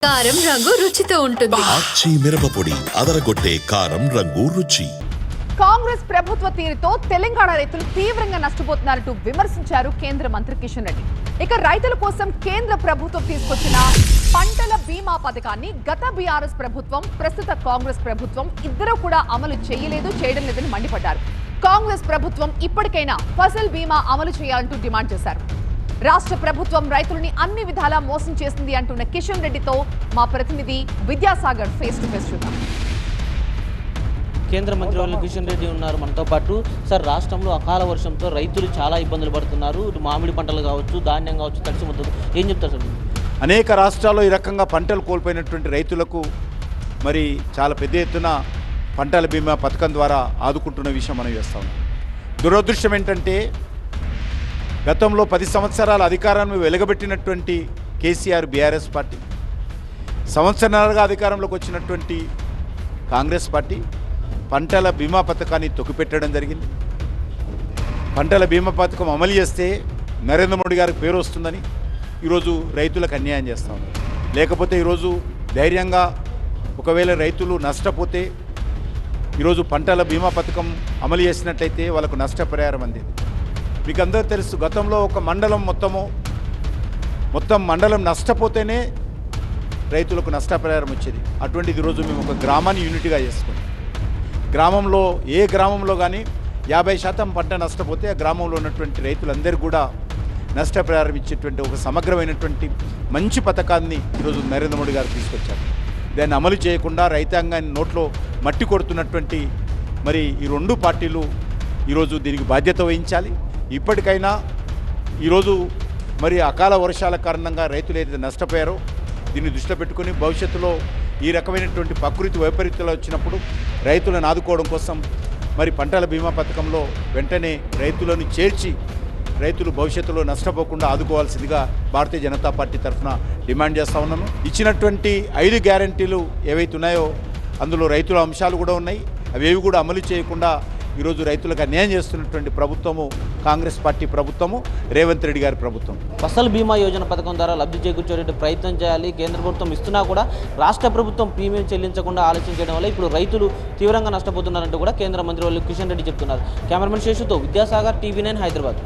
కారం రంగు రుచితో ఉంటుంది. ఆచి మిరపపొడి అదరగొట్టే కారం రంగు రుచి. కాంగ్రెస్ ప్రభుత్వ తీరుతో తెలంగాణ రైతులు తీవ్రంగా నష్టపోతున్నారంటూ విమర్శించారు కేంద్ర మంత్రి కిషన్ రెడ్డి. ఇక రైతుల కోసం కేంద్ర ప్రభుత్వం తీసుకొచ్చిన పంటల బీమా పథకాన్ని గత బీఆర్ఎస్ ప్రభుత్వం, ప్రస్తుత కాంగ్రెస్ ప్రభుత్వం ఇద్దరూ కూడా అమలు చేయడం లేదని మండిపడ్డారు. కాంగ్రెస్ ప్రభుత్వం ఇప్పటికైనా ఫసల్ బీమా అమలు చేయాలంటూ డిమాండ్ చేశారు. రాష్ట్ర ప్రభుత్వం రైతులని అన్ని విధాలా మోసం చేస్తుంది అంటున్న కిషన్ రెడ్డితో మా ప్రతినిధి విద్యాసాగర్ ఫేస్ టు ఫేస్ చూద్దాం. కేంద్ర మంత్రి వాళ్ళు కిషన్ రెడ్డి ఉన్నారు మనతో పాటు. సార్, రాష్ట్రంలో అకాల వర్షంతో రైతులు చాలా ఇబ్బందులు పడుతున్నారు. ఇటు మామిడి పంటలు కావచ్చు, ధాన్యం కావచ్చు, తడిసిపోతుంది. ఏం చెప్తారు సార్? అనేక రాష్ట్రాల్లో ఈ రకంగా పంటలు కోల్పోయినటువంటి రైతులకు మరి చాలా పెద్ద ఎత్తున పంటల బీమా పథకం ద్వారా ఆదుకుంటున్న విషయం మనం చేస్తాం. దురదృష్టం ఏంటంటే గతంలో 10 సంవత్సరాల అధికారాన్ని వెలగబెట్టినటువంటి కేసీఆర్ బీఆర్ఎస్ పార్టీ, సంవత్సరాలుగా అధికారంలోకి వచ్చినటువంటి కాంగ్రెస్ పార్టీ పంటల బీమా పథకాన్ని తొక్కిపెట్టడం జరిగింది. పంటల బీమా పథకం అమలు చేస్తే నరేంద్ర మోడీ గారికి పేరు వస్తుందని ఈరోజు రైతులకు అన్యాయం చేస్తూ ఉన్నారు. లేకపోతే ఈరోజు ధైర్యంగా ఒకవేళ రైతులు నష్టపోతే ఈరోజు పంటల బీమా పథకం అమలు చేసినట్లయితే వాళ్ళకు నష్టపరిహారం అందేది. మీకు అందరూ తెలుసు, గతంలో ఒక మండలం మొత్తం మండలం నష్టపోతేనే రైతులకు నష్టపరిహారం వచ్చేది. అటువంటిది ఈరోజు మేము ఒక గ్రామాన్ని యూనిట్గా చేసుకున్నాం. గ్రామంలో ఏ గ్రామంలో కానీ 50% పంట నష్టపోతే ఆ గ్రామంలో ఉన్నటువంటి రైతులందరూ కూడా నష్టపరిహారం ఇచ్చేటువంటి ఒక సమగ్రమైనటువంటి మంచి పథకాన్ని ఈరోజు నరేంద్ర మోడీ గారు తీసుకొచ్చారు. దాన్ని అమలు చేయకుండా రైతాంగాన్ని నోట్లో మట్టి కొడుతున్నటువంటి మరి ఈ రెండు పార్టీలు ఈరోజు దీనికి బాధ్యత వహించాలి. ఇప్పటికైనా ఈరోజు మరి అకాల వర్షాల కారణంగా రైతులు ఏదైతే నష్టపోయారో దీన్ని దృష్టిలో పెట్టుకుని భవిష్యత్తులో ఈ రకమైనటువంటి ప్రకృతి వైపరీత్యాలు వచ్చినప్పుడు రైతులను ఆదుకోవడం కోసం మరి పంటల బీమా పథకంలో వెంటనే రైతులను చేర్చి రైతులు భవిష్యత్తులో నష్టపోకుండా ఆదుకోవాల్సిందిగా భారతీయ జనతా పార్టీ తరఫున డిమాండ్ చేస్తూ ఉన్నాను. ఇచ్చినటువంటి 5 గ్యారంటీలు ఏవైతే ఉన్నాయో అందులో రైతుల అంశాలు కూడా ఉన్నాయి. అవేవి కూడా అమలు చేయకుండా ఈరోజు రైతులకు అన్యాయం చేస్తున్నటువంటి ప్రభుత్వము కాంగ్రెస్ పార్టీ ప్రభుత్వము, రేవంత్ రెడ్డి గారి ప్రభుత్వం. ఫసల్ బీమా యోజన పథకం ద్వారా లబ్ధి చేకూర్చేటువంటి ప్రయత్నం చేయాలి. కేంద్ర ప్రభుత్వం ఇస్తున్నా కూడా రాష్ట్ర ప్రభుత్వం ప్రీమియం చెల్లించకుండా ఆలస్యం చేయడం వల్ల ఇప్పుడు రైతులు తీవ్రంగా నష్టపోతున్నారంటూ కూడా కేంద్ర మంత్రి వాళ్ళు కిషన్ రెడ్డి చెప్తున్నారు. కెమెరామెన్ శేషుతో విద్యాసాగర్, TV9 హైదరాబాద్.